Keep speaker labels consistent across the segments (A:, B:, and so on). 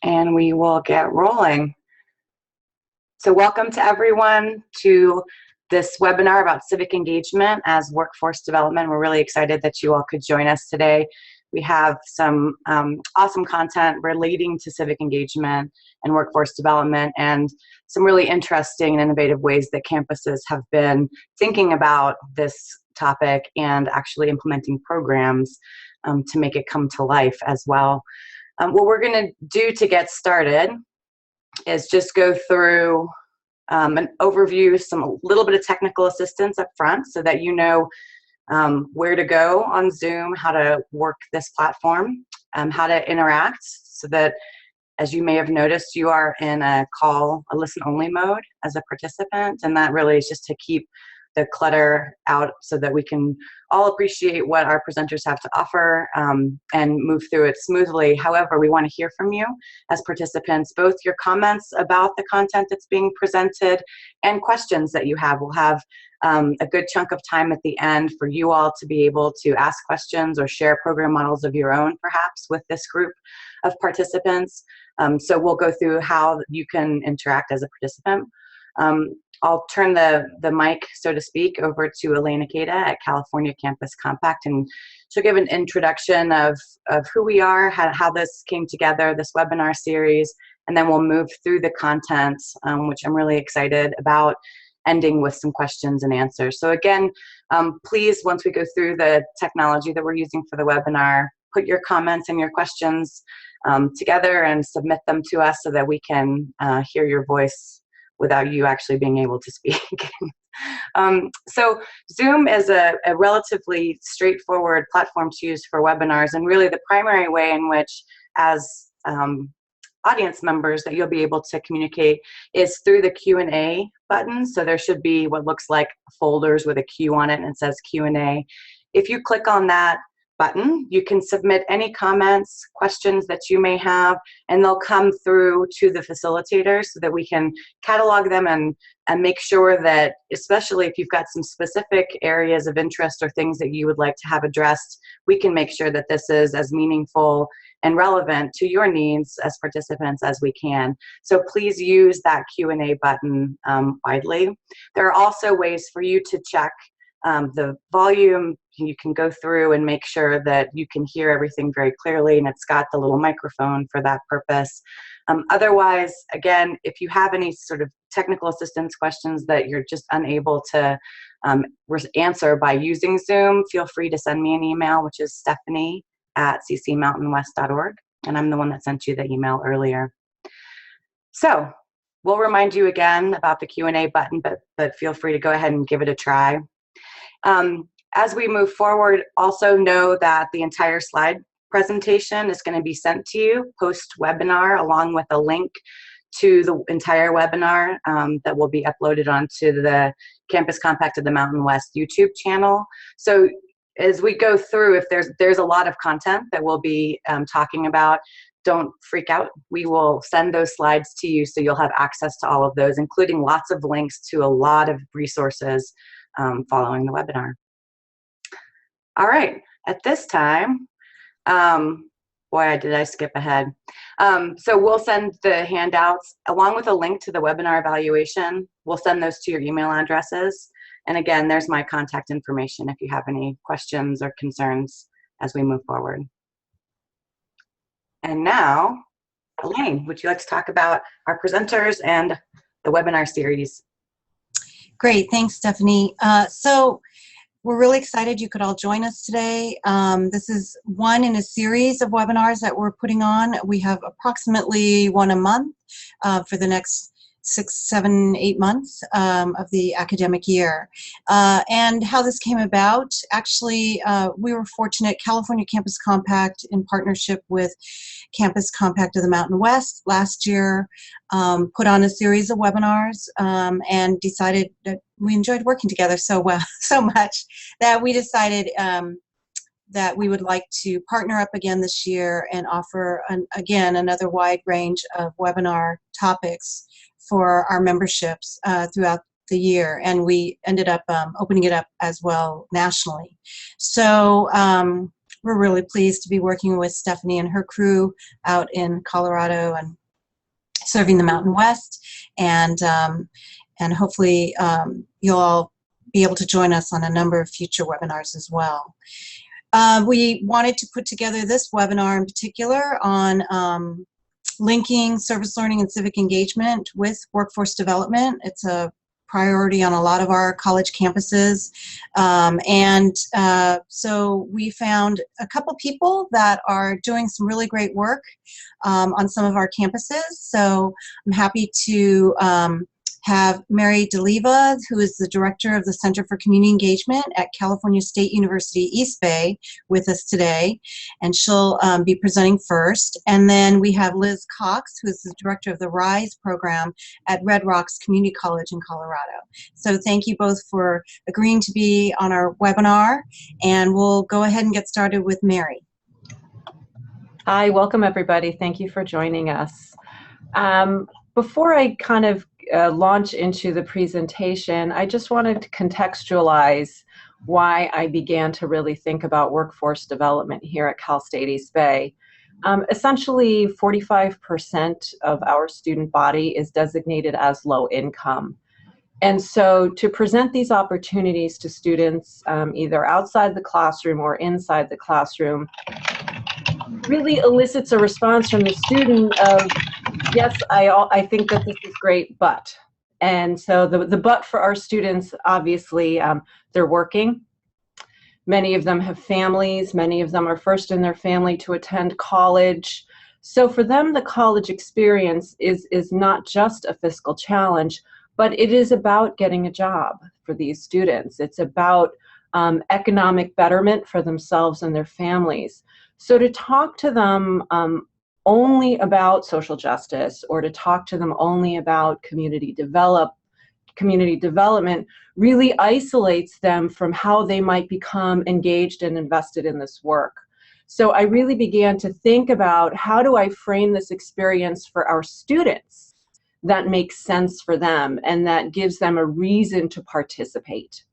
A: and we will get rolling. So welcome to everyone to this webinar about civic engagement as workforce development. We're really excited that you all could join us today. We have some awesome content relating to civic engagement and workforce development, and some really interesting and innovative ways that campuses have been thinking about this topic and actually implementing programs to make it come to life as well. What we're going to do to get started is just go through an overview, a little bit of technical assistance up front so that you know where to go on Zoom, how to work this platform, how to interact, so that, as you may have noticed, you are in a listen-only mode as a participant, and that really is just to keep the clutter out so that we can all appreciate what our presenters have to offer and move through it smoothly. However, we want to hear from you as participants, both your comments about the content that's being presented and questions that you have. We'll have a good chunk of time at the end for you all to be able to ask questions or share program models of your own, perhaps, with this group of participants. So we'll go through how you can interact as a participant. I'll turn the mic, so to speak, over to Elena Queta at California Campus Compact, and she'll give an introduction of who we are, how this came together, this webinar series, and then we'll move through the content, which I'm really excited about, ending with some questions and answers. So again, please, once we go through the technology that we're using for the webinar, put your comments and your questions together and submit them to us so that we can hear your voice without you actually being able to speak. So Zoom is a relatively straightforward platform to use for webinars, and really the primary way in which, as audience members, that you'll be able to communicate is through the Q&A button. So there should be what looks like folders with a Q on it, and it says Q&A. If you click on that button, you can submit any comments, questions that you may have, and they'll come through to the facilitators so that we can catalog them and make sure that, especially if you've got some specific areas of interest or things that you would like to have addressed, we can make sure that this is as meaningful and relevant to your needs as participants as we can. So please use that Q&A button widely. There are also ways for you to check the volume. You can go through and make sure that you can hear everything very clearly, and it's got the little microphone for that purpose. Otherwise, again, if you have any sort of technical assistance questions that you're just unable to answer by using Zoom, feel free to send me an email, which is stephanie@ccmountainwest.org, and I'm the one that sent you the email earlier. So we'll remind you again about the Q&A button, but feel free to go ahead and give it a try. As we move forward, also know that the entire slide presentation is going to be sent to you post-webinar, along with a link to the entire webinar that will be uploaded onto the Campus Compact of the Mountain West YouTube channel. So as we go through, if there's a lot of content that we'll be talking about, don't freak out. We will send those slides to you so you'll have access to all of those, including lots of links to a lot of resources following the webinar. All right, at this time, boy, did I skip ahead. So we'll send the handouts along with a link to the webinar evaluation. We'll send those to your email addresses. And again, there's my contact information if you have any questions or concerns as we move forward. And now, Elaine, would you like to talk about our presenters and the webinar series?
B: Great, thanks, Stephanie. So we're really excited you could all join us today. This is one in a series of webinars that we're putting on. We have approximately one a month for the next 6, 7, 8 months of the academic year. And how this came about, actually, we were fortunate. California Campus Compact, in partnership with Campus Compact of the Mountain West, last year put on a series of webinars and decided that we enjoyed working together so much that we decided that we would like to partner up again this year and offer, again, another wide range of webinar topics for our memberships throughout the year, and we ended up opening it up as well nationally. So we're really pleased to be working with Stephanie and her crew out in Colorado and serving the Mountain West, and hopefully you'll all be able to join us on a number of future webinars as well. We wanted to put together this webinar in particular on linking service learning and civic engagement with workforce development. It's a priority on a lot of our college campuses. So we found a couple people that are doing some really great work on some of our campuses. So I'm happy to have Mary DeLiva, who is the director of the Center for Community Engagement at California State University East Bay, with us today, and she'll be presenting first. And then we have Liz Cox, who is the director of the RISE program at Red Rocks Community College in Colorado. So thank you both for agreeing to be on our webinar, and we'll go ahead and get started with Mary.
C: Hi, welcome everybody. Thank you for joining us. Before I kind of launch into the presentation, I just wanted to contextualize why I began to really think about workforce development here at Cal State East Bay. Essentially, 45% of our student body is designated as low income. And so to present these opportunities to students either outside the classroom or inside the classroom really elicits a response from the student of, yes, I think that this is great, but. And so the but for our students, obviously, they're working. Many of them have families. Many of them are first in their family to attend college. So for them, the college experience is not just a fiscal challenge, but it is about getting a job for these students. It's about economic betterment for themselves and their families. So to talk to them only about social justice, or to talk to them only about community development really isolates them from how they might become engaged and invested in this work. So I really began to think about, how do I frame this experience for our students that makes sense for them and that gives them a reason to participate.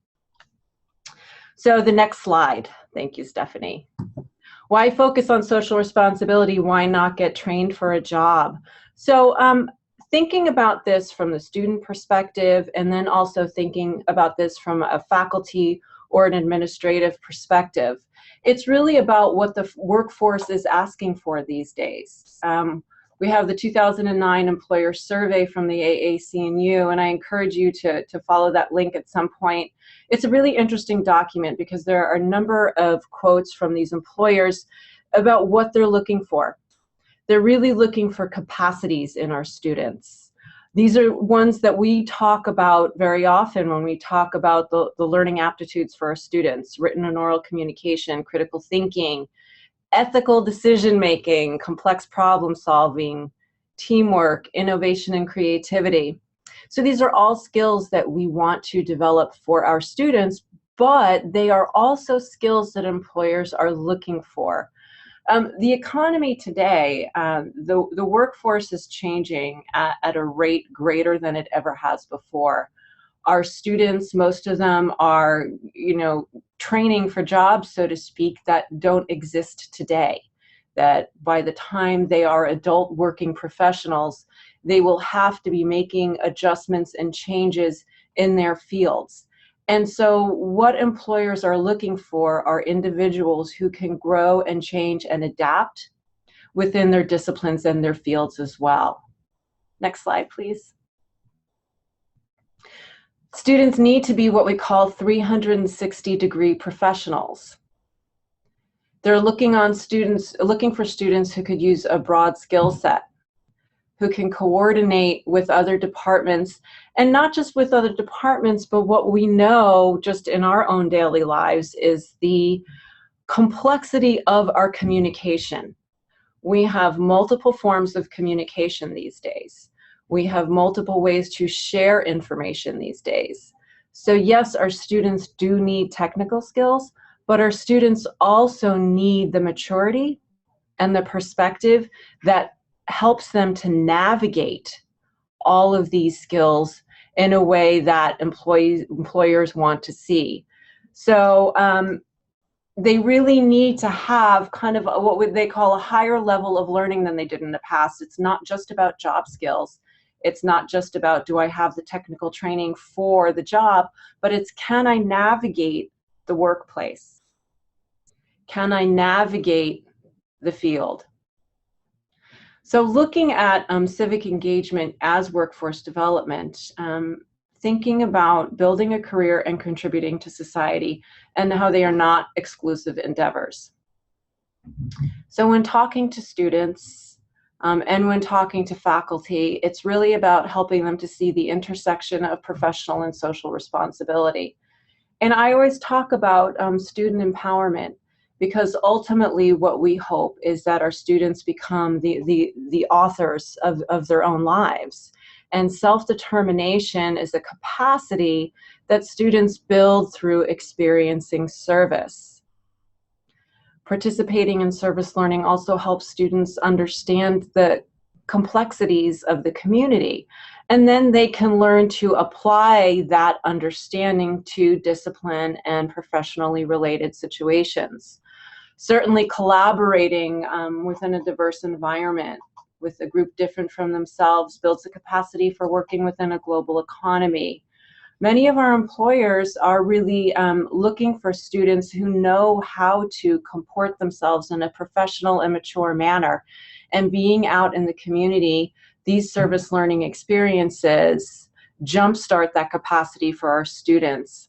C: So the next slide. Thank you, Stephanie. Why focus on social responsibility? Why not get trained for a job? So thinking about this from the student perspective, and then also thinking about this from a faculty or an administrative perspective, it's really about what the workforce is asking for these days. We have the 2009 employer survey from the AAC&U, and I encourage you to follow that link at some point. It's a really interesting document because there are a number of quotes from these employers about what they're looking for. They're really looking for capacities in our students. These are ones that we talk about very often when we talk about the learning aptitudes for our students: written and oral communication, critical thinking, ethical decision-making, complex problem-solving, teamwork, innovation, and creativity. So these are all skills that we want to develop for our students, but they are also skills that employers are looking for. The economy today, the workforce is changing at a rate greater than it ever has before. Our students, most of them are, training for jobs, so to speak, that don't exist today. That by the time they are adult working professionals, they will have to be making adjustments and changes in their fields. And so what employers are looking for are individuals who can grow and change and adapt within their disciplines and their fields as well. Next slide, please. Students need to be what we call 360-degree professionals. They're looking for students who could use a broad skill set, who can coordinate with other departments, and not just with other departments, but what we know just in our own daily lives is the complexity of our communication. We have multiple forms of communication these days. We have multiple ways to share information these days. So yes, our students do need technical skills, but our students also need the maturity and the perspective that helps them to navigate all of these skills in a way that employers want to see. So they really need to have kind of what would they call a higher level of learning than they did in the past. It's not just about job skills. It's not just about, do I have the technical training for the job, but it's, can I navigate the workplace? Can I navigate the field? So looking at civic engagement as workforce development, thinking about building a career and contributing to society, and how they are not exclusive endeavors. So when talking to students and when talking to faculty, it's really about helping them to see the intersection of professional and social responsibility. And I always talk about student empowerment, because ultimately what we hope is that our students become the authors of their own lives. And self-determination is a capacity that students build through experiencing service. Participating in service learning also helps students understand the complexities of the community, and then they can learn to apply that understanding to discipline and professionally related situations. Certainly collaborating within a diverse environment with a group different from themselves builds the capacity for working within a global economy. Many of our employers are really looking for students who know how to comport themselves in a professional and mature manner. And being out in the community, these service learning experiences jumpstart that capacity for our students.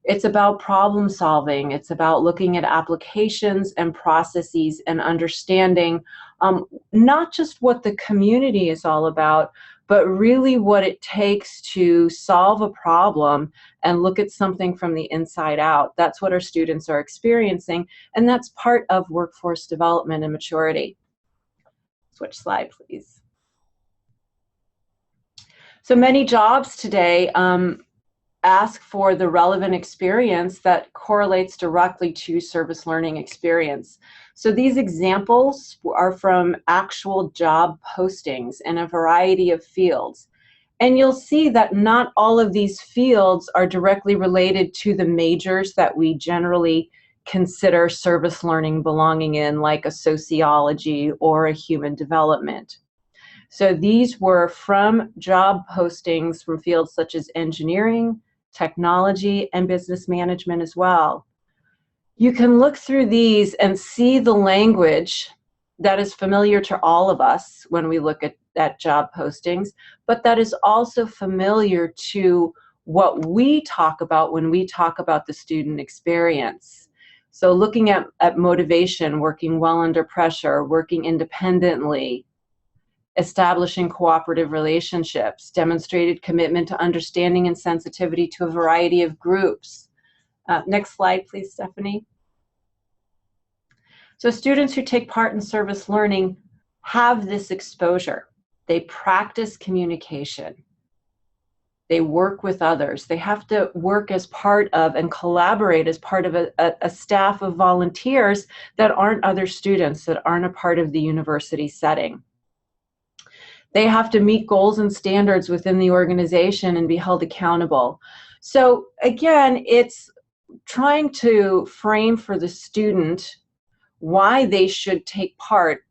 C: It's about problem solving. It's about looking at applications and processes and understanding not just what the community is all about, but really what it takes to solve a problem and look at something from the inside out. That's what our students are experiencing, and that's part of workforce development and maturity. Switch slide, please. So many jobs today ask for the relevant experience that correlates directly to service learning experience. So these examples are from actual job postings in a variety of fields. And you'll see that not all of these fields are directly related to the majors that we generally consider service learning belonging in, like a sociology or a human development. So these were from job postings from fields such as engineering, technology, and business management as well. You can look through these and see the language that is familiar to all of us when we look at job postings, but that is also familiar to what we talk about when we talk about the student experience. So looking at motivation, working well under pressure, working independently, establishing cooperative relationships, demonstrated commitment to understanding and sensitivity to a variety of groups. Next slide, please, Stephanie. So students who take part in service learning have this exposure. They practice communication. They work with others. They have to work as part of and collaborate as part of a staff of volunteers that aren't other students, that aren't a part of the university setting. They have to meet goals and standards within the organization and be held accountable. So again, it's trying to frame for the student why they should take part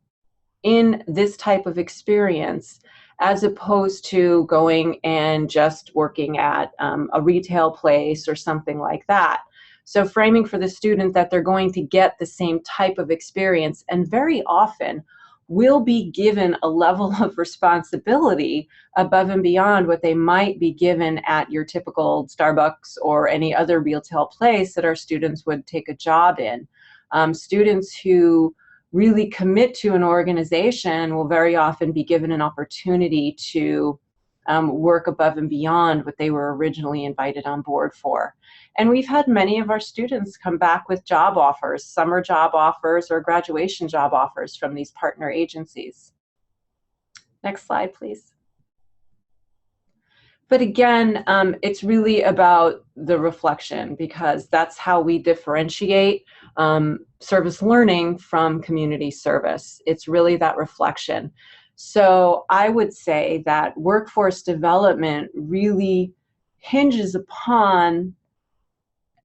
C: in this type of experience, as opposed to going and just working at a retail place or something like that. So framing for the student that they're going to get the same type of experience, and very often will be given a level of responsibility above and beyond what they might be given at your typical Starbucks or any other retail place that our students would take a job in. Students who really commit to an organization will very often be given an opportunity to work above and beyond what they were originally invited on board for. And we've had many of our students come back with job offers, summer job offers or graduation job offers from these partner agencies. Next slide, please. But again, it's really about the reflection, because that's how we differentiate service learning from community service. It's really that reflection. So I would say that workforce development really hinges upon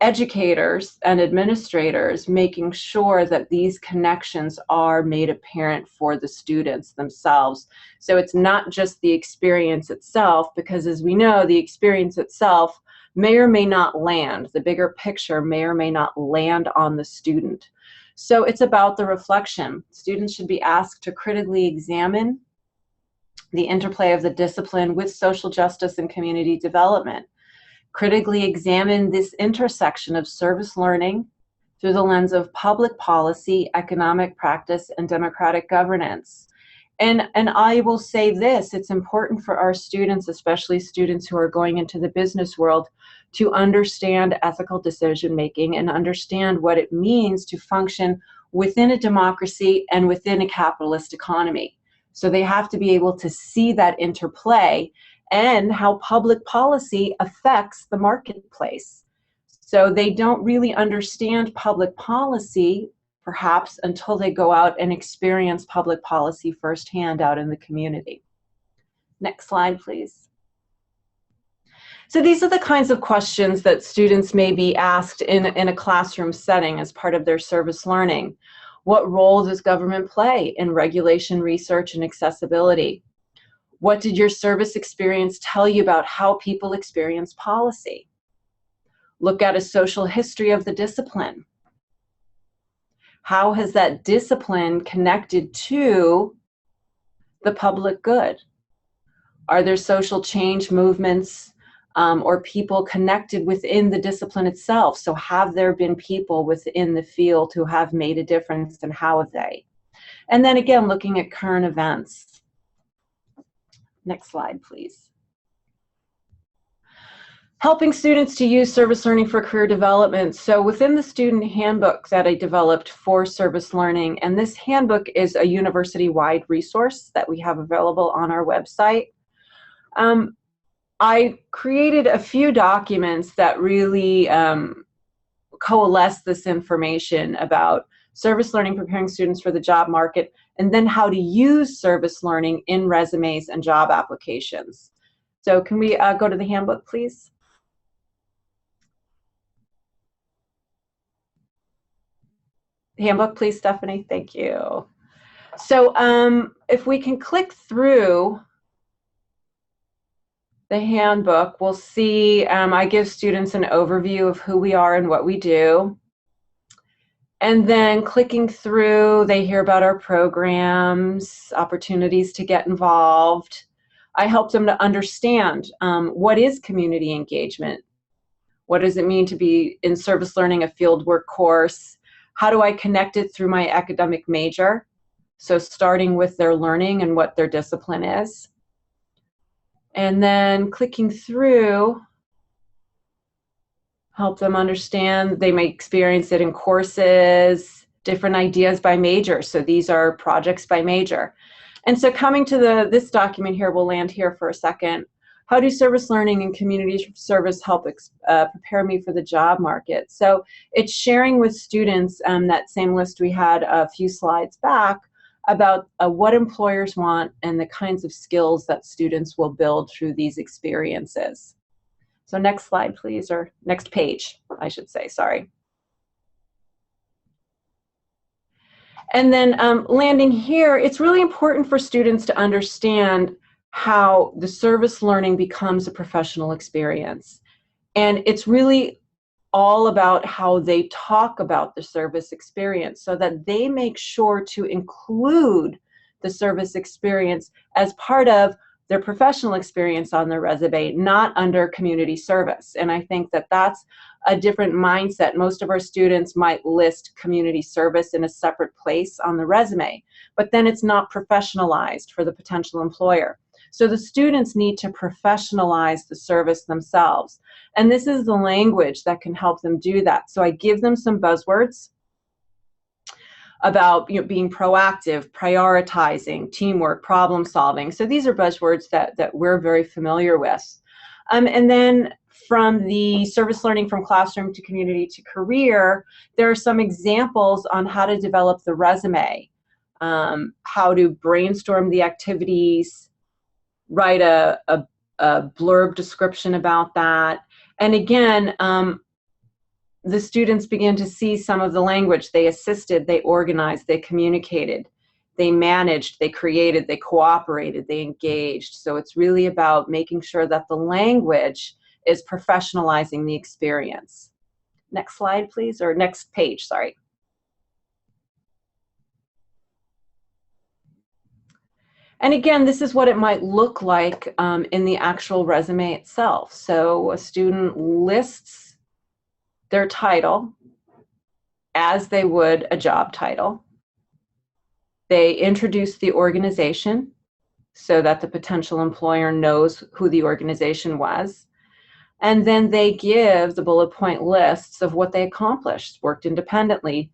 C: educators and administrators making sure that these connections are made apparent for the students themselves. So it's not just the experience itself, because as we know, the experience itself may or may not land. The bigger picture may or may not land on the student. So it's about the reflection. Students should be asked to critically examine the interplay of the discipline with social justice and community development. Critically examine this intersection of service learning through the lens of public policy, economic practice, and democratic governance. And I will say this, it's important for our students, especially students who are going into the business world, to understand ethical decision making and understand what it means to function within a democracy and within a capitalist economy. So they have to be able to see that interplay and how public policy affects the marketplace. So they don't really understand public policy, perhaps, until they go out and experience public policy firsthand out in the community. Next slide, please. So these are the kinds of questions that students may be asked in a classroom setting as part of their service learning. What role does government play in regulation, research, and accessibility? What did your service experience tell you about how people experience policy? Look at a social history of the discipline. How has that discipline connected to the public good? Are there social change movements or people connected within the discipline itself? So have there been people within the field who have made a difference, and how have they? And then again, looking at current events. Next slide, please. Helping students to use service learning for career development. So within the student handbook that I developed for service learning, and this handbook is a university-wide resource that we have available on our website, I created a few documents that really coalesce this information about service learning preparing students for the job market, and then how to use service learning in resumes and job applications. So can we go to the handbook, please? Handbook, please, Stephanie. Thank you. So if we can click through the handbook, we'll see I give students an overview of who we are and what we do. And then clicking through, they hear about our programs, opportunities to get involved. I help them to understand what is community engagement? What does it mean to be in service learning, a fieldwork course? How do I connect it through my academic major? So starting with their learning and what their discipline is. And then clicking through, help them understand. They may experience it in courses, different ideas by major. So these are projects by major. And so coming to this document here, we'll land here for a second. How do service learning and community service help prepare me for the job market? So it's sharing with students that same list we had a few slides back about what employers want and the kinds of skills that students will build through these experiences. So next slide, please, or next page, I should say, sorry. And then landing here, it's really important for students to understand how the service learning becomes a professional experience. And it's really all about how they talk about the service experience so that they make sure to include the service experience as part of their professional experience on their resume, not under community service. And I think that that's a different mindset. Most of our students might list community service in a separate place on the resume, but then it's not professionalized for the potential employer. So the students need to professionalize the service themselves. And this is the language that can help them do that. So I give them some buzzwords about being proactive, prioritizing, teamwork, problem solving. So these are buzzwords that we're very familiar with. And then from the service learning from classroom to community to career, there are some examples on how to develop the resume, how to brainstorm the activities, write a blurb description about that. And again, the students began to see some of the language. They assisted, they organized, they communicated, they managed, they created, they cooperated, they engaged. So it's really about making sure that the language is professionalizing the experience. Next slide, please, or next page, sorry. And again, this is what it might look like in the actual resume itself. So a student lists their title as they would a job title. They introduce the organization so that the potential employer knows who the organization was. And then they give the bullet point lists of what they accomplished, worked independently,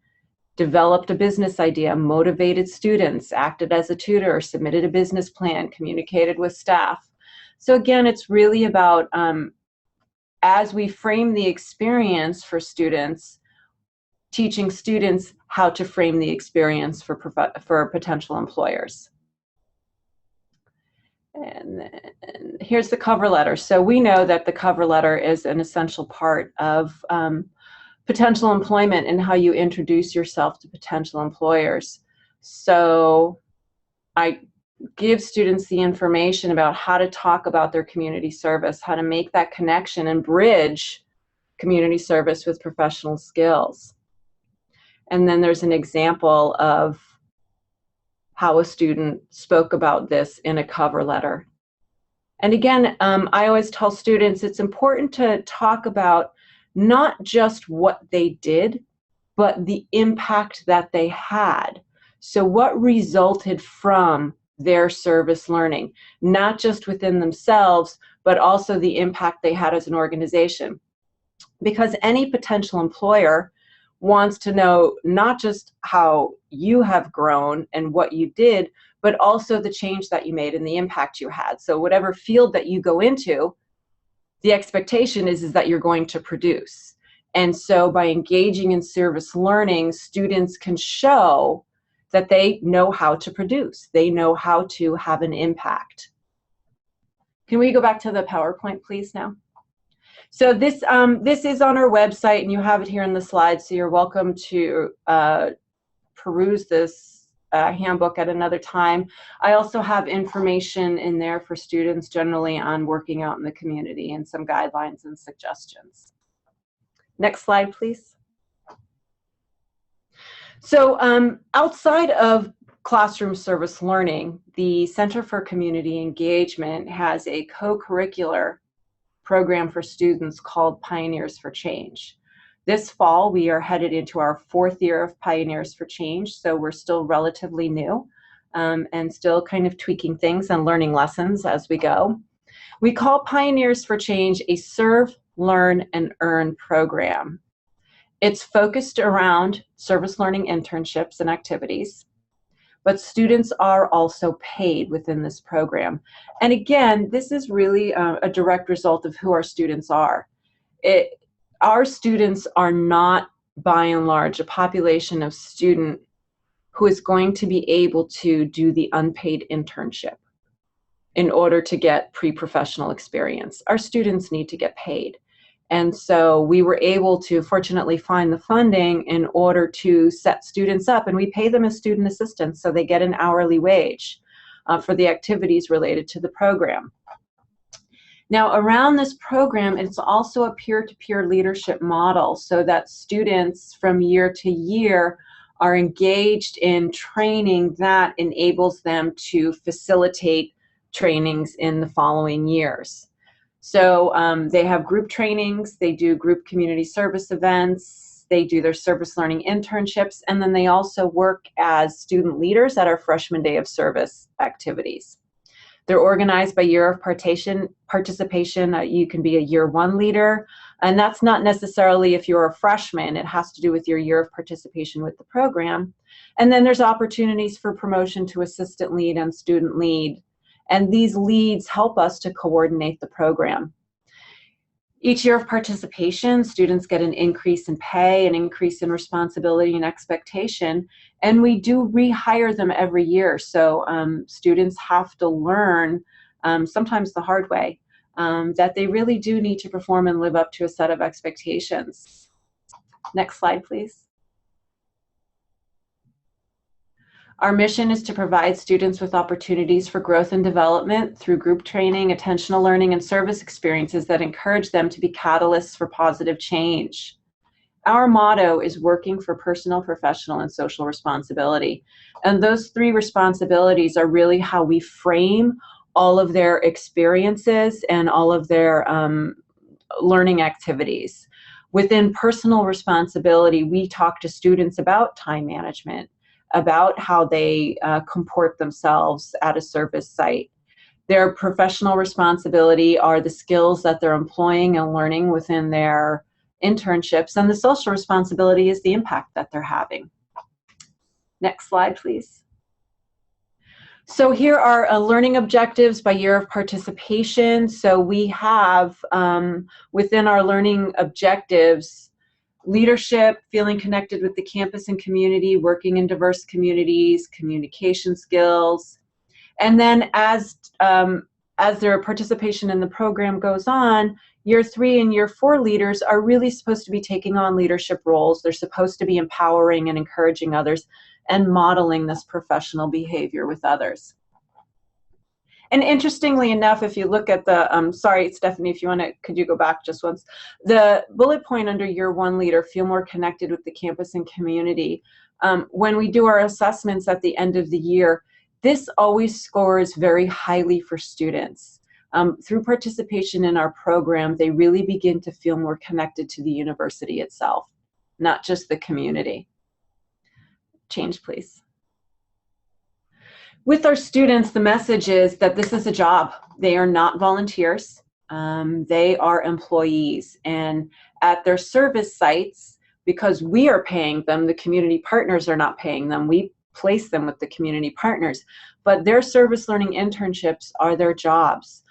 C: developed a business idea, motivated students, acted as a tutor, submitted a business plan, communicated with staff. So again, it's really about, as we frame the experience for students, teaching students how to frame the experience for potential employers. And then here's the cover letter. So we know that the cover letter is an essential part of potential employment and how you introduce yourself to potential employers. So I give students the information about how to talk about their community service, how to make that connection and bridge community service with professional skills. And then there's an example of how a student spoke about this in a cover letter. And again, I always tell students it's important to talk about not just what they did, but the impact that they had. So what resulted from their service learning, not just within themselves, but also the impact they had as an organization. Because any potential employer wants to know not just how you have grown and what you did, but also the change that you made and the impact you had. So whatever field that you go into, the expectation is that you're going to produce. And so by engaging in service learning, students can show that they know how to produce. They know how to have an impact. Can we go back to the PowerPoint, please, now? So this is on our website, and you have it here in the slides, so you're welcome to peruse this handbook at another time. I also have information in there for students generally on working out in the community and some guidelines and suggestions. Next slide, please. So outside of classroom service learning, the Center for Community Engagement has a co-curricular program for students called Pioneers for Change. This fall, we are headed into our 4th year of Pioneers for Change, so we're still relatively new and still kind of tweaking things and learning lessons as we go. We call Pioneers for Change a Serve, Learn, and Earn program. It's focused around service learning internships and activities, but students are also paid within this program. And again, this is really a direct result of who our students are. Our students are not, by and large, a population of student who is going to be able to do the unpaid internship in order to get pre-professional experience. Our students need to get paid. And so we were able to fortunately find the funding in order to set students up, and we pay them as student assistants, so they get an hourly wage for the activities related to the program. Now, around this program, it's also a peer-to-peer leadership model so that students from year to year are engaged in training that enables them to facilitate trainings in the following years. So they have group trainings, they do group community service events, they do their service learning internships, and then they also work as student leaders at our freshman day of service activities. They're organized by year of participation. You can be a year 1 leader, and that's not necessarily if you're a freshman. It has to do with your year of participation with the program. And then there's opportunities for promotion to assistant lead and student lead. And these leads help us to coordinate the program. Each year of participation, students get an increase in pay, an increase in responsibility and expectation, and we do rehire them every year. So students have to learn, sometimes the hard way, that they really do need to perform and live up to a set of expectations. Next slide, please. Our mission is to provide students with opportunities for growth and development through group training, attentional learning, and service experiences that encourage them to be catalysts for positive change. Our motto is working for personal, professional, and social responsibility. And those three responsibilities are really how we frame all of their experiences and all of their learning activities. Within personal responsibility, we talk to students about time management, about how they comport themselves at a service site. Their professional responsibility are the skills that they're employing and learning within their internships, and the social responsibility is the impact that they're having. Next slide, please. So here are learning objectives by year of participation. So we have within our learning objectives, leadership, feeling connected with the campus and community, working in diverse communities, communication skills. And then as their participation in the program goes on, year 3 and year 4 leaders are really supposed to be taking on leadership roles. They're supposed to be empowering and encouraging others and modeling this professional behavior with others. And interestingly enough, if you look at the, sorry, Stephanie, if you want to, could you go back just once? The bullet point under year 1 leader, feel more connected with the campus and community. When we do our assessments at the end of the year, this always scores very highly for students. Through participation in our program, they really begin to feel more connected to the university itself, not just the community. Change, please. With our students, the message is that this is a job. They are not volunteers. They are employees. And at their service sites, because we are paying them, the community partners are not paying them. We place them with the community partners. But their service learning internships are their jobs.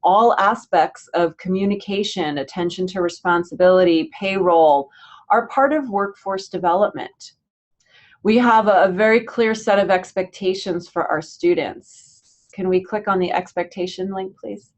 C: All aspects of communication, attention to responsibility, payroll, are part of workforce development. We have a very clear set of expectations for our students. Can we click on the expectation link, please?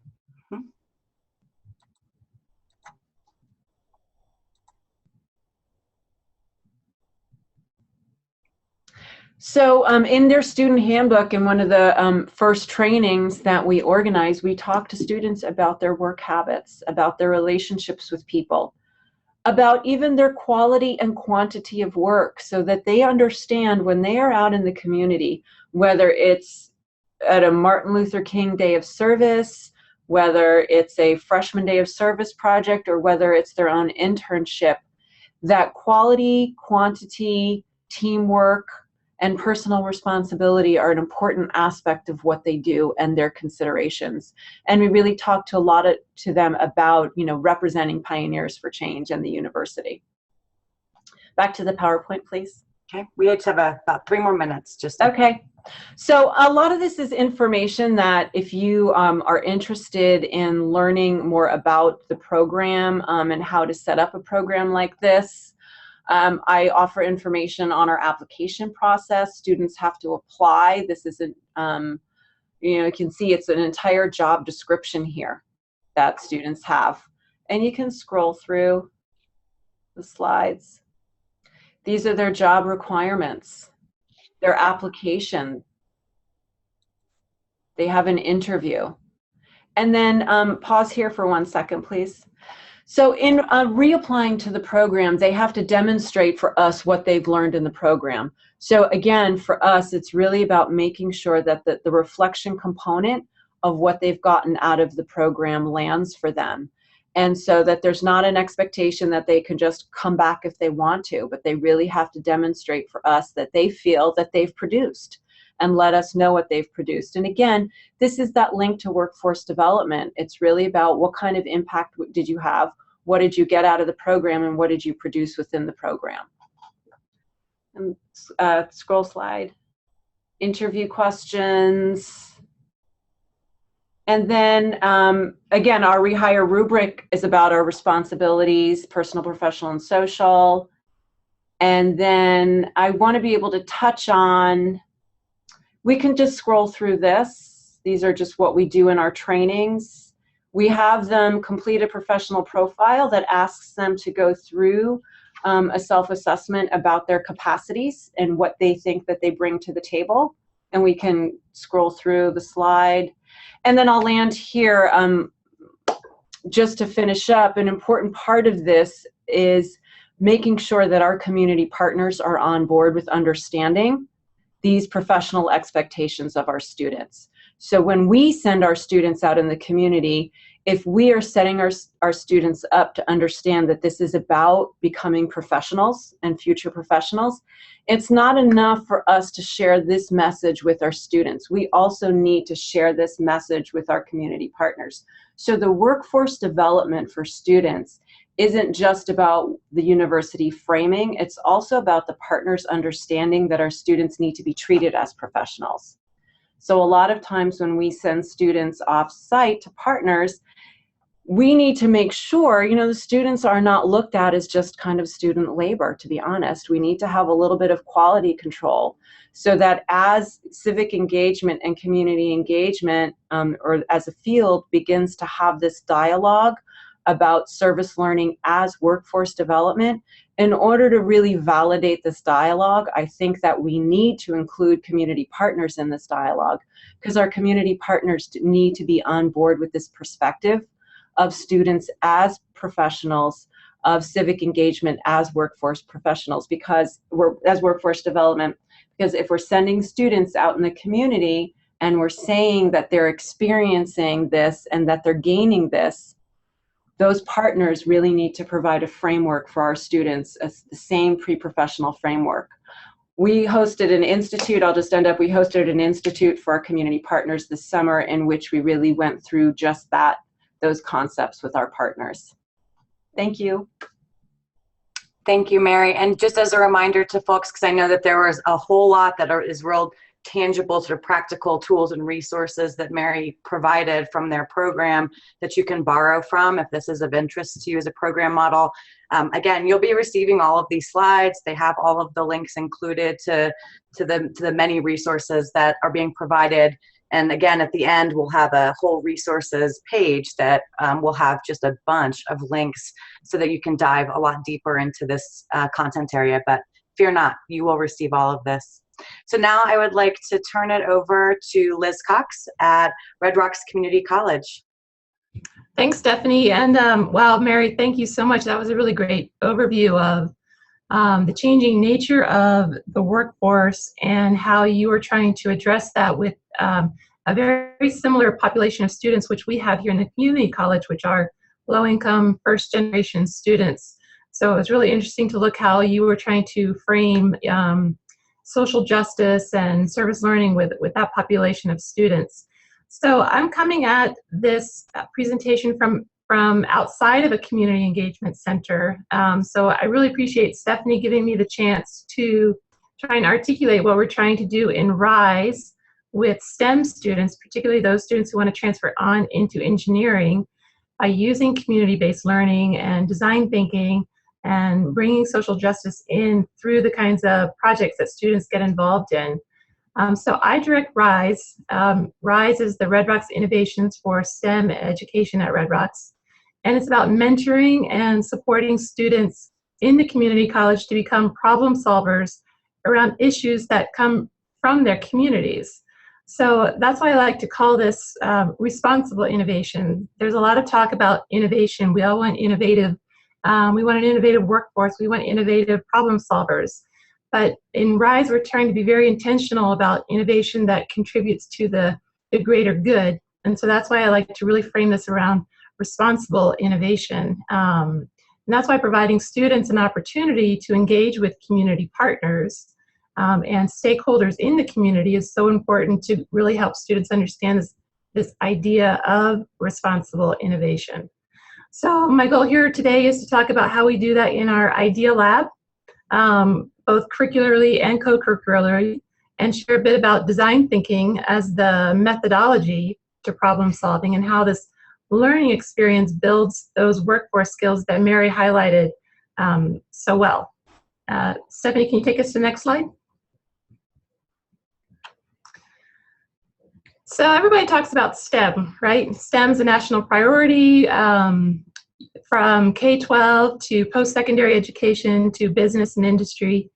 C: So in their student handbook, in one of the first trainings that we organize, we talk to students about their work habits, about their relationships with people, about even their quality and quantity of work, so that they understand when they are out in the community, whether it's at a Martin Luther King Day of Service, whether it's a freshman day of service project, or whether it's their own internship, that quality, quantity, teamwork, and personal responsibility are an important aspect of what they do and their considerations. And we really talk to to them about, representing pioneers for change in the university. Back to the PowerPoint, please.
A: Okay, we each have about 3 more minutes.
C: Okay. So a lot of this is information that if you are interested in learning more about the program and how to set up a program like this, I offer information on our application process. Students have to apply. This isn't, you can see it's an entire job description here that students have. And you can scroll through the slides. These are their job requirements, their application. They have an interview. And then pause here for 1 second, please. So in reapplying to the program, they have to demonstrate for us what they've learned in the program. So again, for us, it's really about making sure that the reflection component of what they've gotten out of the program lands for them. And so that there's not an expectation that they can just come back if they want to, but they really have to demonstrate for us that they feel that they've produced and let us know what they've produced. And again, this is that link to workforce development. It's really about what kind of impact did you have, what did you get out of the program, and what did you produce within the program. And scroll slide. Interview questions. And then, again, our rehire rubric is about our responsibilities, personal, professional, and social. And then I want to be able to touch on, we can just scroll through this. These are just what we do in our trainings. We have them complete a professional profile that asks them to go through a self-assessment about their capacities and what they think that they bring to the table. And we can scroll through the slide. And then I'll land here just to finish up. An important part of this is making sure that our community partners are on board with understanding these professional expectations of our students. So when we send our students out in the community, if we are setting our students up to understand that this is about becoming professionals and future professionals, it's not enough for us to share this message with our students. We also need to share this message with our community partners. So the workforce development for students isn't just about the university framing, it's also about the partners understanding that our students need to be treated as professionals. So a lot of times when we send students off-site to partners, we need to make sure, you know, the students are not looked at as just kind of student labor, to be honest. We need to have a little bit of quality control so that as civic engagement and community engagement, or as a field, begins to have this dialogue about service learning as workforce development, in order to really validate this dialogue, I think that we need to include community partners in this dialogue, because our community partners need to be on board with this perspective of students as professionals, of civic engagement as workforce professionals, because as workforce development, because if we're sending students out in the community and we're saying that they're experiencing this and that they're gaining this, those partners really need to provide a framework for our students, as the same pre-professional framework. We hosted an institute, we hosted an institute for our community partners this summer in which we really went through just that, those concepts with our partners. Thank you.
A: Thank you, Mary. And just as a reminder to folks, because I know that there was a whole lot that is real tangible, sort of practical tools and resources that Mary provided from their program that you can borrow from if this is of interest to you as a program model. Again, you'll be receiving all of these slides. They have all of the links included to the many resources that are being provided. And again, at the end, we'll have a whole resources page that will have just a bunch of links so that you can dive a lot deeper into this content area. But fear not, you will receive all of this. So now I would like to turn it over to Liz Cox at Red Rocks Community College.
D: Thanks, Stephanie. And wow, Mary, thank you so much. That was a really great overview of the changing nature of the workforce and how you are trying to address that with a very similar population of students, which we have here in the community college, which are low-income, first-generation students. So it was really interesting to look how you were trying to frame social justice and service learning with that population of students. So I'm coming at this presentation from outside of a community engagement center. So I really appreciate Stephanie giving me the chance to try and articulate what we're trying to do in RISE with STEM students, particularly those students who want to transfer on into engineering, by using community-based learning and design thinking and bringing social justice in through the kinds of projects that students get involved in. So I direct RISE. RISE is the Red Rocks Innovations for STEM Education at Red Rocks. And it's about mentoring and supporting students in the community college to become problem solvers around issues that come from their communities. So that's why I like to call this responsible innovation. There's a lot of talk about innovation. We all want innovative. We want an innovative workforce. We want innovative problem solvers. But in RISE, we're trying to be very intentional about innovation that contributes to the greater good. And so that's why I like to really frame this around responsible innovation. And that's why providing students an opportunity to engage with community partners and stakeholders in the community is so important to really help students understand this idea of responsible innovation. So my goal here today is to talk about how we do that in our IDEA lab, both curricularly and co-curricularly, and share a bit about design thinking as the methodology to problem solving and how this learning experience builds those workforce skills that Mary highlighted so well. Stephanie, can you take us to the next slide? So everybody talks about STEM, right? STEM's a national priority. from K-12 to post-secondary education to business and industry.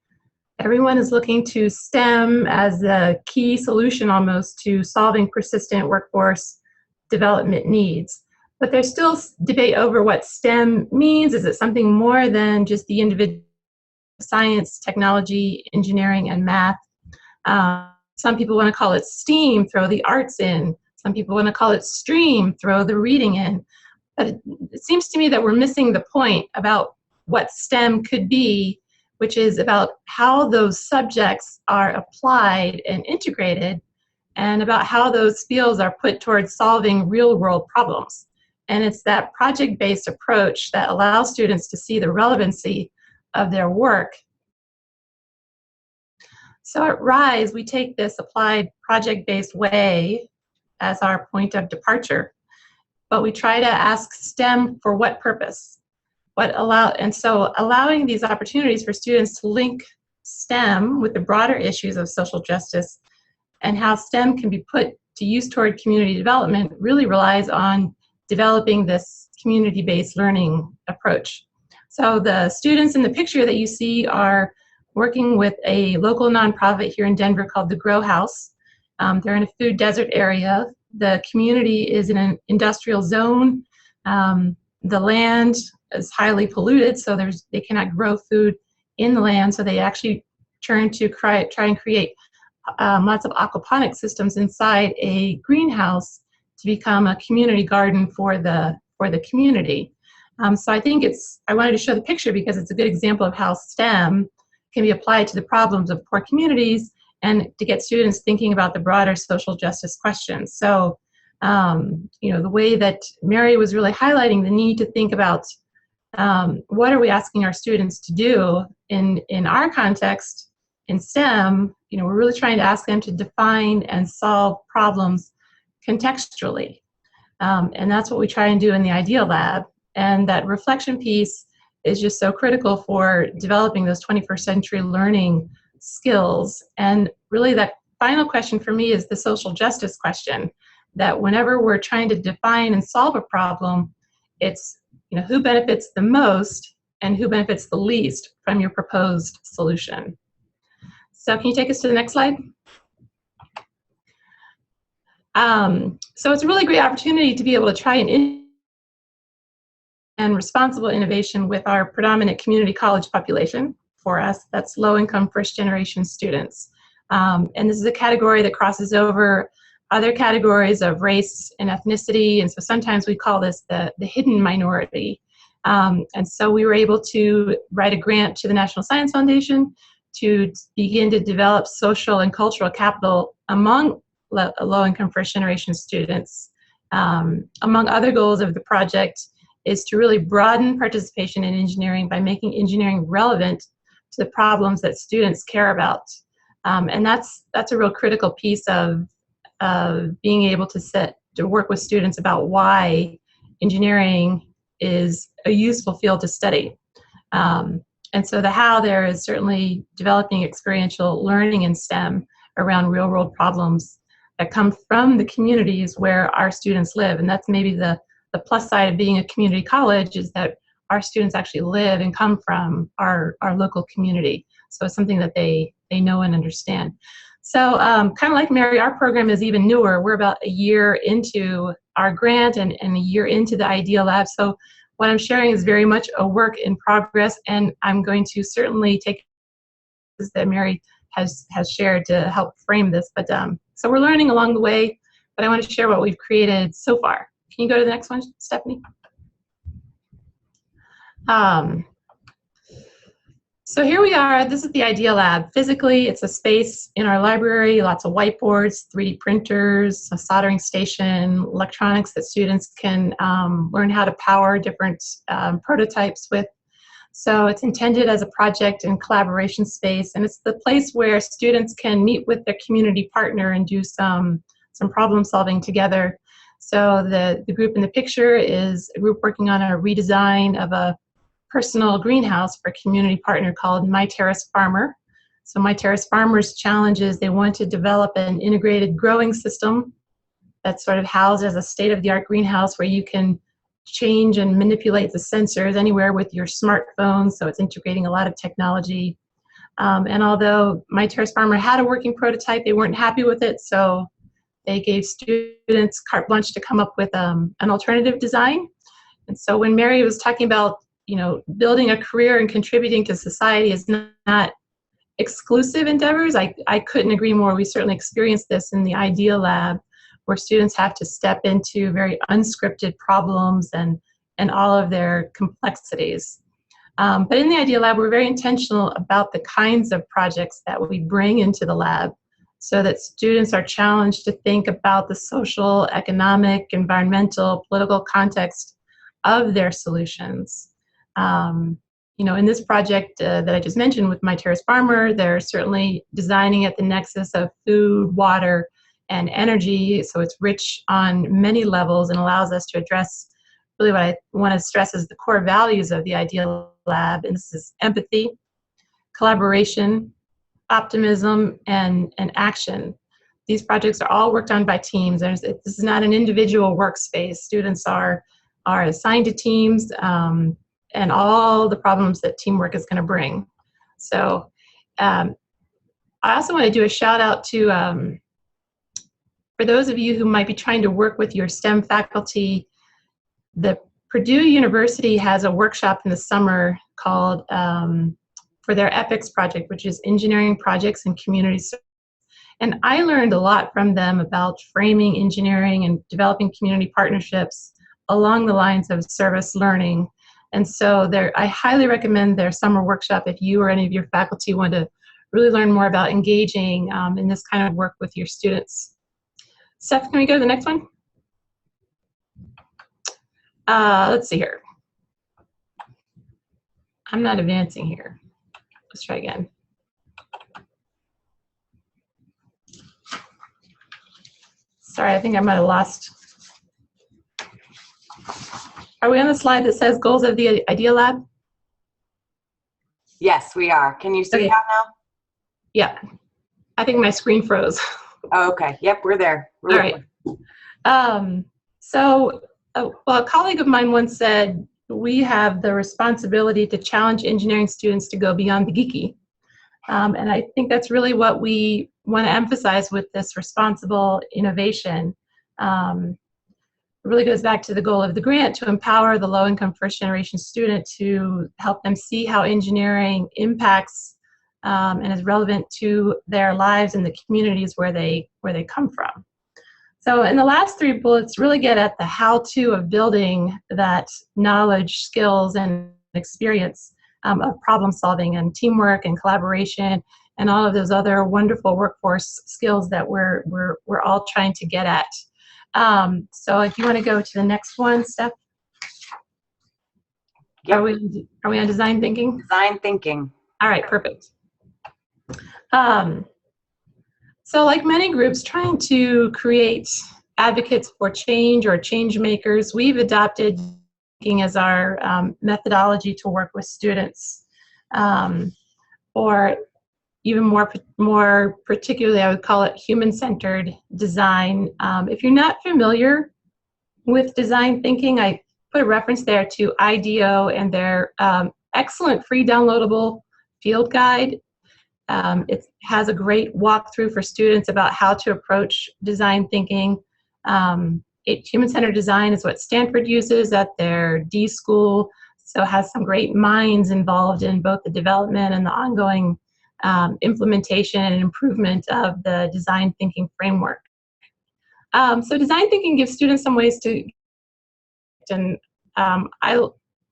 D: Everyone is looking to STEM as a key solution almost to solving persistent workforce development needs. But there's still debate over what STEM means. Is it something more than just the individual science, technology, engineering, and math? Some people want to call it STEAM, throw the arts in. Some people want to call it STREAM, throw the reading in. But it seems to me that we're missing the point about what STEM could be, which is about how those subjects are applied and integrated, and about how those fields are put towards solving real-world problems. And it's that project-based approach that allows students to see the relevancy of their work. So at RISE, we take this applied project-based way as our point of departure, but we try to ask STEM for what purpose? And so allowing these opportunities for students to link STEM with the broader issues of social justice and how STEM can be put to use toward community development really relies on developing this community-based learning approach. So the students in the picture that you see are working with a local nonprofit here in Denver called the Grow House. They're in a food desert area. The community is in an industrial zone. The land is highly polluted, so they cannot grow food in the land, so they actually try and create lots of aquaponic systems inside a greenhouse to become a community garden for the community. So I think I wanted to show the picture because it's a good example of how STEM can be applied to the problems of poor communities and to get students thinking about the broader social justice questions. So, the way that Mary was really highlighting the need to think about what are we asking our students to do in our context in STEM. We're really trying to ask them to define and solve problems contextually. And that's what we try and do in the Idea Lab. And that reflection piece is just so critical for developing those 21st century learning skills. And really that final question for me is the social justice question, that whenever we're trying to define and solve a problem, it's who benefits the most and who benefits the least from your proposed solution. So can you take us to the next slide? So it's a really great opportunity to be able to try and responsible innovation with our predominant community college population. For us, that's low-income first-generation students. And this is a category that crosses over other categories of race and ethnicity, and so sometimes we call this the hidden minority. And so we were able to write a grant to the National Science Foundation to begin to develop social and cultural capital among low-income first-generation students. Among other goals of the project is to really broaden participation in engineering by making engineering relevant to the problems that students care about. And that's a real critical piece of being able to work with students about why engineering is a useful field to study. And so the how there is certainly developing experiential learning in STEM around real-world problems that come from the communities where our students live. And that's maybe the plus side of being a community college, is that our students actually live and come from our local community. So it's something that they know and understand. So kind of like Mary, our program is even newer. We're about a year into our grant and a year into the Idea Lab. So what I'm sharing is very much a work in progress, and I'm going to certainly take this that Mary has shared to help frame this. But so we're learning along the way, but I want to share what we've created so far. Can you go to the next one, Stephanie? So here we are. This is the Idea Lab. Physically, it's a space in our library, lots of whiteboards, 3D printers, a soldering station, electronics that students can learn how to power different prototypes with. So it's intended as a project and collaboration space, and it's the place where students can meet with their community partner and do some problem solving together. So the group in the picture is a group working on a redesign of a personal greenhouse for a community partner called My Terrace Farmer. So My Terrace Farmer's challenge is they want to develop an integrated growing system that's sort of housed as a state-of-the-art greenhouse where you can change and manipulate the sensors anywhere with your smartphone, so it's integrating a lot of technology. And although My Terrace Farmer had a working prototype, they weren't happy with it, so they gave students carte blanche to come up with an alternative design. And so when Mary was talking about, building a career and contributing to society is not exclusive endeavors, I couldn't agree more. We certainly experienced this in the Idea Lab, where students have to step into very unscripted problems and all of their complexities. But in the Idea Lab, we're very intentional about the kinds of projects that we bring into the lab, so that students are challenged to think about the social, economic, environmental, political context of their solutions. In this project that I just mentioned with My Terrace Farmer, they're certainly designing at the nexus of food, water, and energy, so it's rich on many levels and allows us to address really what I want to stress as the core values of the Idea Lab, and this is empathy, collaboration, optimism, and action. These projects are all worked on by teams. This is not an individual workspace. Students are assigned to teams, and all the problems that teamwork is going to bring. So I also want to do a shout out to, for those of you who might be trying to work with your STEM faculty, the Purdue University has a workshop in the summer called, for their EPICS project, which is Engineering Projects and Community Service. And I learned a lot from them about framing engineering and developing community partnerships along the lines of service learning. And so I highly recommend their summer workshop if you or any of your faculty want to really learn more about engaging in this kind of work with your students. Steph, can we go to the next one? Let's see here. I'm not advancing here. Let's try again. Sorry, I think I might have lost. Are we on the slide that says goals of the Idea Lab?
A: Yes, we are. Can you see
D: Okay.
A: that now?
D: Yeah. I think my screen froze.
A: Oh, okay. Yep, we're there.
D: All right. A colleague of mine once said, we have the responsibility to challenge engineering students to go beyond the geeky. And I think that's really what we want to emphasize with this responsible innovation. It really goes back to the goal of the grant, to empower the low-income first-generation student, to help them see how engineering impacts and is relevant to their lives and the communities where they come from. So in the last three bullets really get at the how-to of building that knowledge, skills, and experience of problem solving and teamwork and collaboration and all of those other wonderful workforce skills that we're all trying to get at. So if you want to go to the next one, Steph.
A: Yep.
D: Are we on design thinking?
A: Design thinking.
D: All right, perfect. So like many groups trying to create advocates for change or change makers, we've adopted thinking as our methodology to work with students. Or even more particularly, I would call it human-centered design. If you're not familiar with design thinking, I put a reference there to IDEO and their excellent free downloadable field guide. It has a great walkthrough for students about how to approach design thinking. Human-centered design is what Stanford uses at their D school, so it has some great minds involved in both the development and the ongoing implementation and improvement of the design thinking framework. So design thinking gives students some ways to, and I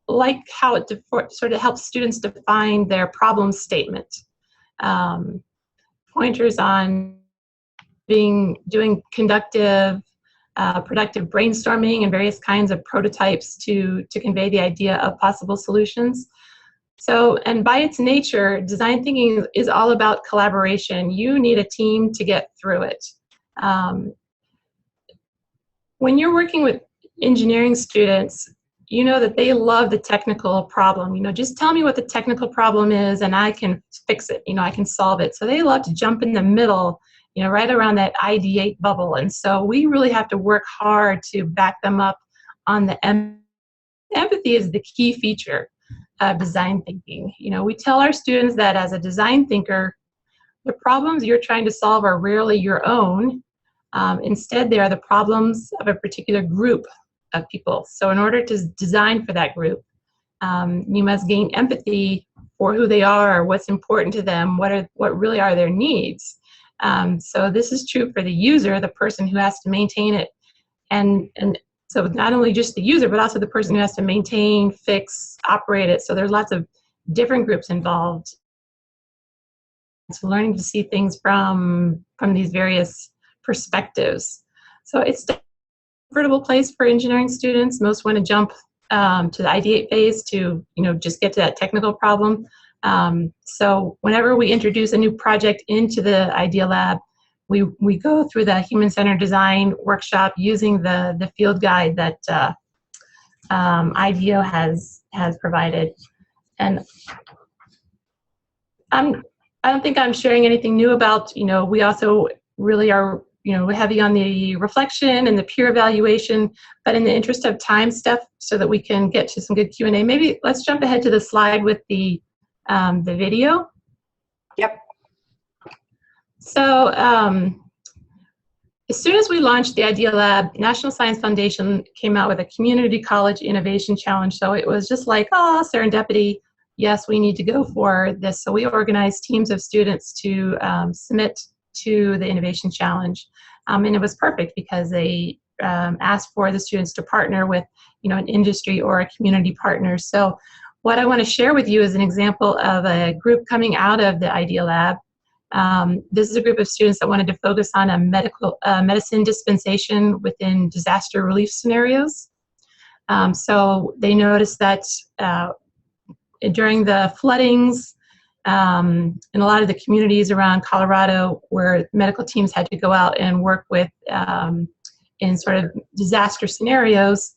D: like how it sort of helps students define their problem statement. Pointers on doing conductive, productive brainstorming and various kinds of prototypes to convey the idea of possible solutions. So, and by its nature, design thinking is all about collaboration. You need a team to get through it. When you're working with engineering students, you know that they love the technical problem. You know, just tell me what the technical problem is and I can fix it. You know, I can solve it. So they love to jump in the middle, you know, right around that ideate bubble. And so we really have to work hard to back them up on the empathy is the key feature of design thinking. You know, we tell our students that as a design thinker, the problems you're trying to solve are rarely your own. Instead, they are the problems of a particular group of people. So in order to design for that group, you must gain empathy for who they are, what's important to them, what really are their needs. So this is true for the user, the person who has to maintain it, and so not only just the user, but also the person who has to maintain, fix, operate it. So there's lots of different groups involved. So learning to see things from these various perspectives. So it's a comfortable place for engineering students. Most want to jump to the ideate phase to, just get to that technical problem. So whenever we introduce a new project into the Idea Lab, we go through the human-centered design workshop using the field guide that IDEO has provided. And I don't think I'm sharing anything new about, we also really are, heavy on the reflection and the peer evaluation, but in the interest of time, Steph, so that we can get to some good Q&A, maybe let's jump ahead to the slide with the video.
A: Yep.
D: So as soon as we launched the Idea Lab, National Science Foundation came out with a Community College Innovation Challenge. So it was just like, oh, serendipity. Yes, we need to go for this. So we organized teams of students to submit to the Innovation Challenge. And it was perfect because they asked for the students to partner with, an industry or a community partner. So what I want to share with you is an example of a group coming out of the Idea Lab. This is a group of students that wanted to focus on a medicine dispensation within disaster relief scenarios. So they noticed that during the floodings in a lot of the communities around Colorado where medical teams had to go out and work with in sort of disaster scenarios,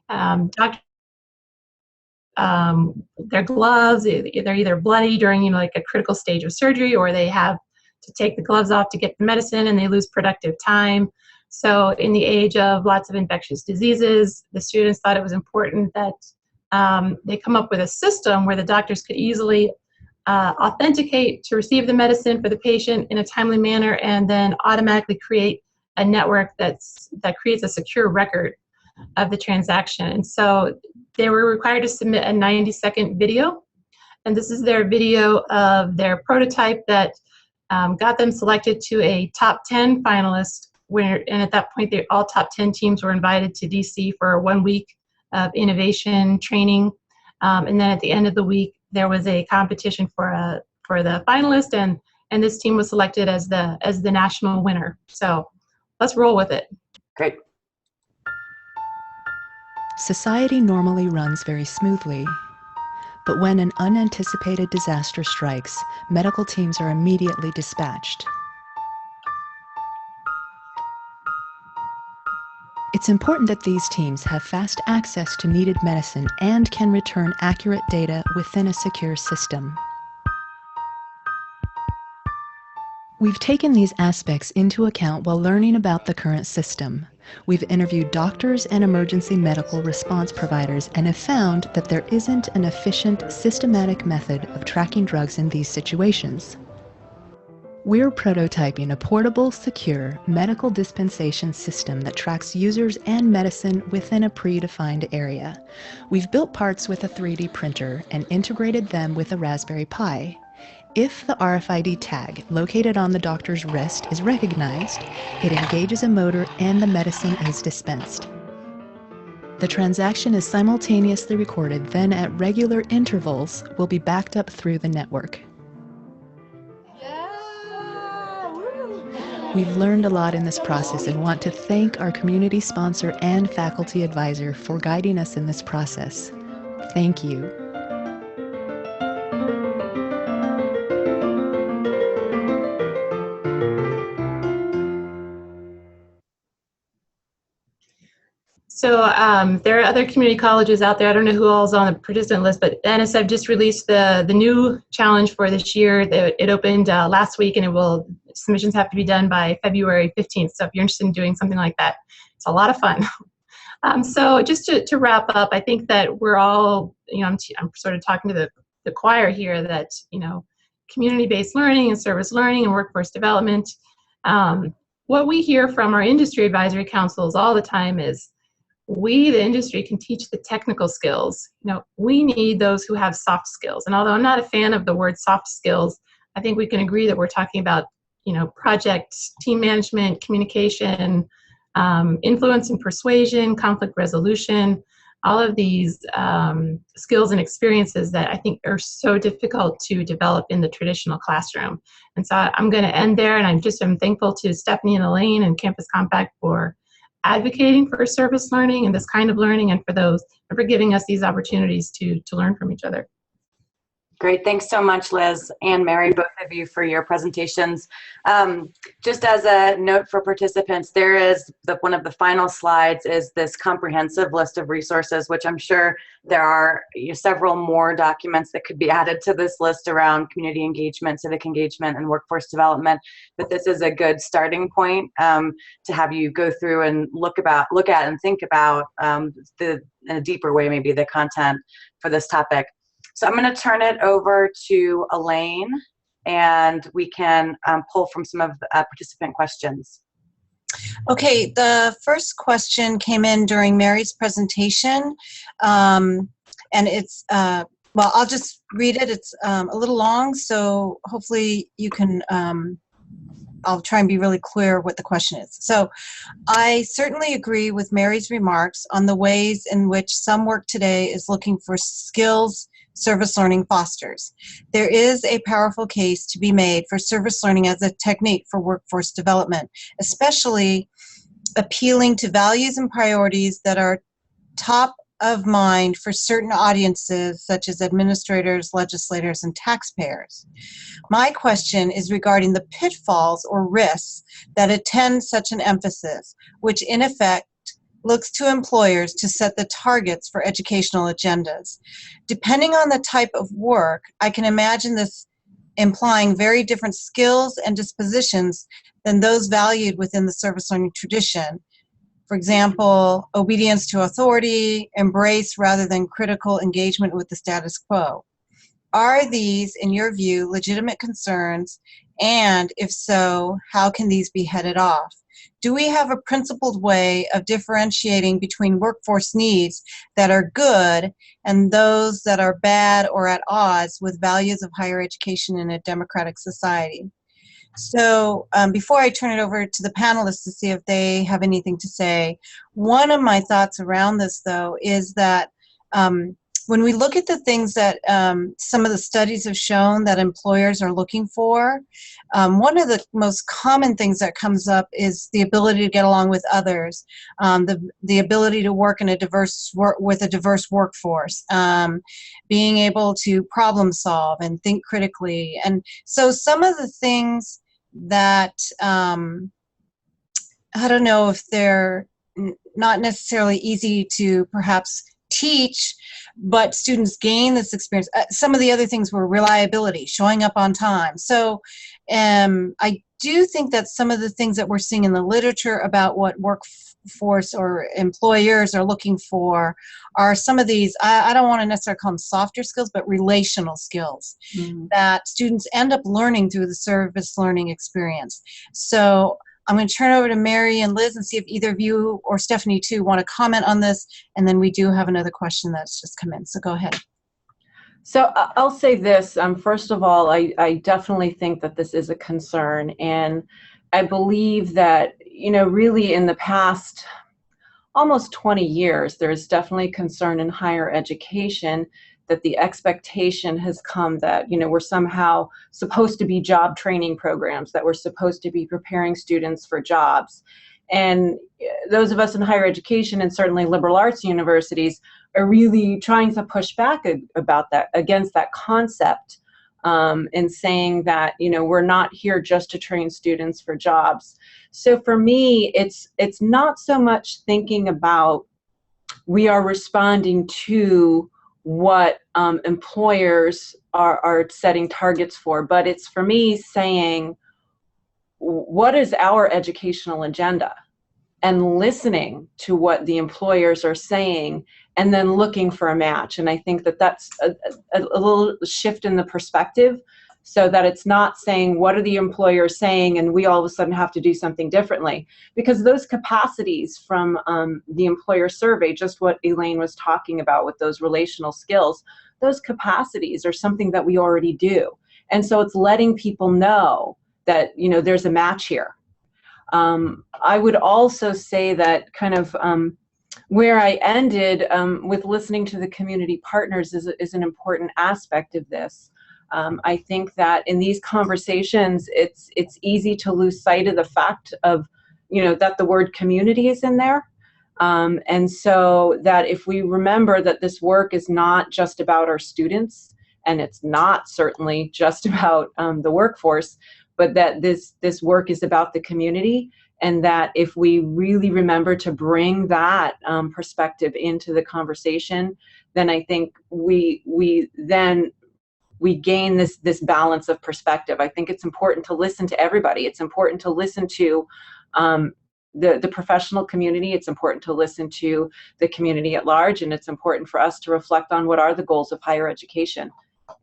D: their gloves, they're either bloody during, like a critical stage of surgery, or they have to take the gloves off to get the medicine and they lose productive time. So in the age of lots of infectious diseases, the students thought it was important that they come up with a system where the doctors could easily authenticate to receive the medicine for the patient in a timely manner, and then automatically create a network that creates a secure record of the transaction. And so they were required to submit a 90-second video, and this is their video of their prototype that got them selected to a top 10 finalist. And at that point, all top 10 teams were invited to DC for 1 week of innovation training, and then at the end of the week, there was a competition for the finalist, and this team was selected as the national winner. So let's roll with it.
A: Great.
E: Society normally runs very smoothly, but when an unanticipated disaster strikes, medical teams are immediately dispatched. It's important that these teams have fast access to needed medicine and can return accurate data within a secure system. We've taken these aspects into account while learning about the current system. We've interviewed doctors and emergency medical response providers and have found that there isn't an efficient, systematic method of tracking drugs in these situations. We're prototyping a portable, secure medical dispensation system that tracks users and medicine within a predefined area. We've built parts with a 3D printer and integrated them with a Raspberry Pi. If the RFID tag located on the doctor's wrist is recognized, it engages a motor and the medicine is dispensed. The transaction is simultaneously recorded, then at regular intervals will be backed up through the network. We've learned a lot in this process and want to thank our community sponsor and faculty advisor for guiding us in this process. Thank you.
D: So there are other community colleges out there. I don't know who all is on the participant list, but NSF just released the new challenge for this year. It opened last week, and submissions have to be done by February 15th. So if you're interested in doing something like that, it's a lot of fun. So just to wrap up, I think that we're all, I'm sort of talking to the choir here that, community-based learning and service learning and workforce development. What we hear from our industry advisory councils all the time is we, the industry, can teach the technical skills. We need those who have soft skills. And although I'm not a fan of the word soft skills, I think we can agree that we're talking about, project, team management, communication, influence and persuasion, conflict resolution, all of these skills and experiences that I think are so difficult to develop in the traditional classroom. And so I'm going to end there, and I'm thankful to Stephanie and Elaine and Campus Compact for advocating for service learning and this kind of learning, and for giving us these opportunities to learn from each other.
A: Great. Thanks so much, Liz and Mary, both of you, for your presentations. Just as a note for participants, there is one of the final slides is this comprehensive list of resources, which I'm sure there are several more documents that could be added to this list around community engagement, civic engagement, and workforce development. But this is a good starting point to have you go through and look at and think about in a deeper way, maybe the content for this topic. So I'm going to turn it over to Elaine, and we can pull from some of the participant questions.
B: Okay, the first question came in during Mary's presentation, and it's, well, I'll just read it. It's a little long, so hopefully you can, I'll try and be really clear what the question is. So, I certainly agree with Mary's remarks on the ways in which some work today is looking for skills service learning fosters. There is a powerful case to be made for service learning as a technique for workforce development, especially appealing to values and priorities that are top of mind for certain audiences such as administrators, legislators, and taxpayers. My question is regarding the pitfalls or risks that attend such an emphasis, which in effect looks to employers to set the targets for educational agendas. Depending on the type of work, I can imagine this implying very different skills and dispositions than those valued within the service learning tradition. For example, obedience to authority, embrace rather than critical engagement with the status quo. Are these, in your view, legitimate concerns? And if so, how can these be headed off? Do we have a principled way of differentiating between workforce needs that are good and those that are bad or at odds with values of higher education in a democratic society? So before I turn it over to the panelists to see if they have anything to say, one of my thoughts around this, though, is that when we look at the things that some of the studies have shown that employers are looking for, one of the most common things that comes up is the ability to get along with others, the ability to work in with a diverse workforce, being able to problem solve and think critically. And so some of the things that I don't know if they're not necessarily easy to perhaps teach, but students gain this experience. Some of the other things were reliability, showing up on time. So I do think that some of the things that we're seeing in the literature about what workforce or employers are looking for are some of these, I don't want to necessarily call them softer skills, but relational skills that students end up learning through the service learning experience. So I'm going to turn over to Mary and Liz and see if either of you or Stephanie too want to comment on this, and then we do have another question that's just come in, so go ahead.
C: So I'll say this, first of all, I definitely think that this is a concern, and I believe that, really in the past almost 20 years, there's definitely concern in higher education that the expectation has come that, we're somehow supposed to be job training programs, that we're supposed to be preparing students for jobs. And those of us in higher education, and certainly liberal arts universities, are really trying to push back about that, against that concept, and saying that, we're not here just to train students for jobs. So for me, it's not so much thinking about we are responding to what employers are setting targets for, but it's for me saying, what is our educational agenda? and listening to what the employers are saying, and then looking for a match. And I think that that's a little shift in the perspective, so that it's not saying, what are the employers saying, and we all of a sudden have to do something differently. Because those capacities from the employer survey, just what Elaine was talking about with those relational skills, those capacities are something that we already do. And so it's letting people know that, you know, there's a match here. I would also say that kind of where I ended with listening to the community partners is an important aspect of this. I think that in these conversations, it's easy to lose sight of the fact of, you know, that the word community is in there. And so that if we remember that this work is not just about our students, and it's not certainly just about the workforce, but that this work is about the community, and that if we really remember to bring that perspective into the conversation, then I think we gain this balance of perspective. I think it's important to listen to everybody. It's important to listen to the professional community. It's important to listen to the community at large, and it's important for us to reflect on what are the goals of higher education,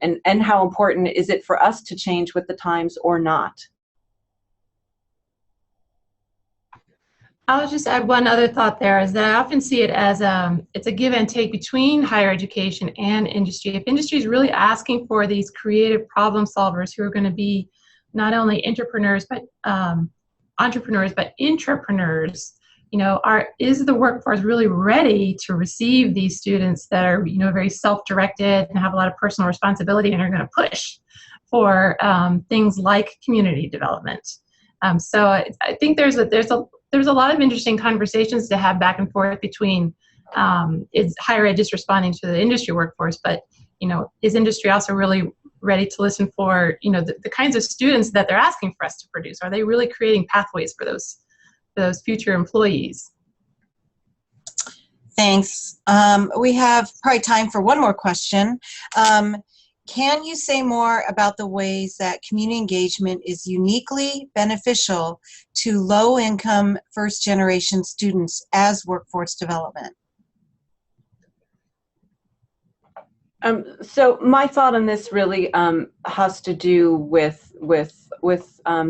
C: and how important is it for us to change with the times or not.
D: I'll just add one other thought there, is that I often see it as it's a give and take between higher education and industry. If industry is really asking for these creative problem solvers who are going to be not only entrepreneurs but intrapreneurs, you know, is the workforce really ready to receive these students that are, you know, very self-directed and have a lot of personal responsibility and are going to push for things like community development. So I think there's a lot of interesting conversations to have back and forth between is higher ed just responding to the industry workforce, but, you know, is industry also really ready to listen for, you know, the kinds of students that they're asking for us to produce? Are they really creating pathways for those future employees?
B: Thanks. We have probably time for one more question. Can you say more about the ways that community engagement is uniquely beneficial to low-income first-generation students as workforce development?
C: So my thought on this really has to do with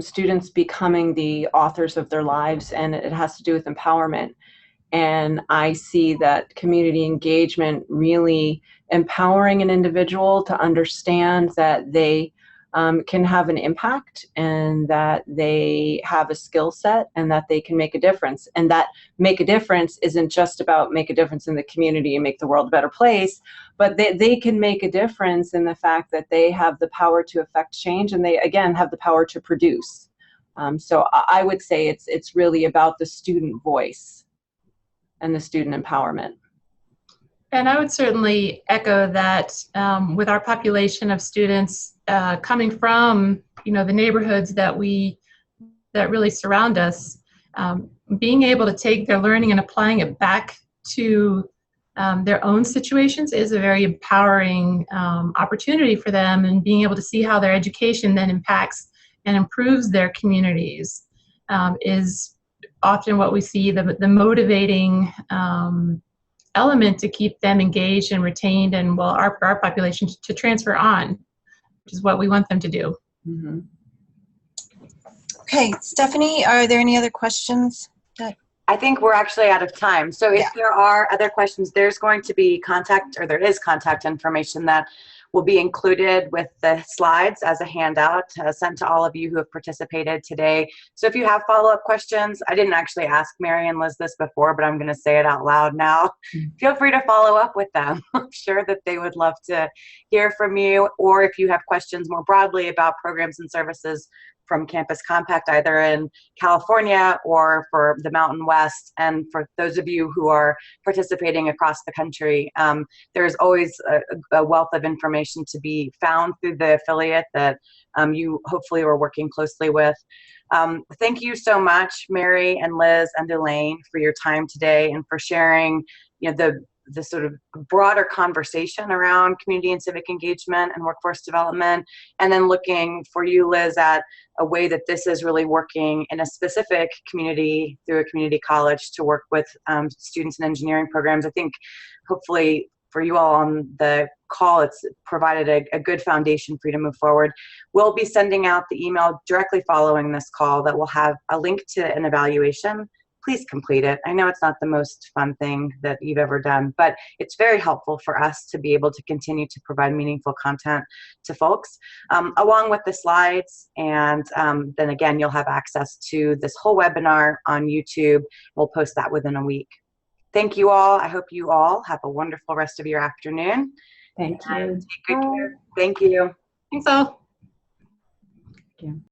C: students becoming the authors of their lives, and it has to do with empowerment. And I see that community engagement really empowering an individual to understand that they can have an impact, and that they have a skill set, and that they can make a difference. And that make a difference isn't just about make a difference in the community and make the world a better place, but they can make a difference in the fact that they have the power to affect change, and they, again, have the power to produce. So I would say it's really about the student voice and the student empowerment.
D: And I would certainly echo that with our population of students coming from, you know, the neighborhoods that really surround us, being able to take their learning and applying it back to their own situations is a very empowering opportunity for them, and being able to see how their education then impacts and improves their communities is often what we see the motivating element to keep them engaged and retained, and, well, our population to transfer on, which is what we want them to do.
C: Mm-hmm.
B: Okay, Stephanie, are there any other questions?
A: I think we're actually out of time. So if there are other questions, there is contact information that will be included with the slides as a handout sent to all of you who have participated today. So if you have follow-up questions, I didn't actually ask Mary and Liz this before, but I'm going to say it out loud now. Feel free to follow up with them. I'm sure that they would love to hear from you. Or if you have questions more broadly about programs and services from Campus Compact, either in California or for the Mountain West, and for those of you who are participating across the country, there's always a wealth of information to be found through the affiliate that you hopefully are working closely with. Thank you so much, Mary and Liz and Elaine, for your time today and for sharing, you know, the sort of broader conversation around community and civic engagement and workforce development, and then looking for you, Liz, at a way that this is really working in a specific community through a community college to work with students in engineering programs. I think hopefully for you all on the call, it's provided a good foundation for you to move forward. We'll be sending out the email directly following this call that will have a link to an evaluation. Please complete it. I know it's not the most fun thing that you've ever done, but it's very helpful for us to be able to continue to provide meaningful content to folks, along with the slides. And then again, you'll have access to this whole webinar on YouTube. We'll post that within a week. Thank you all. I hope you all have a wonderful rest of your afternoon.
C: Thank you.
A: Take good care. Thank you.
D: Thanks all.
C: Thank you.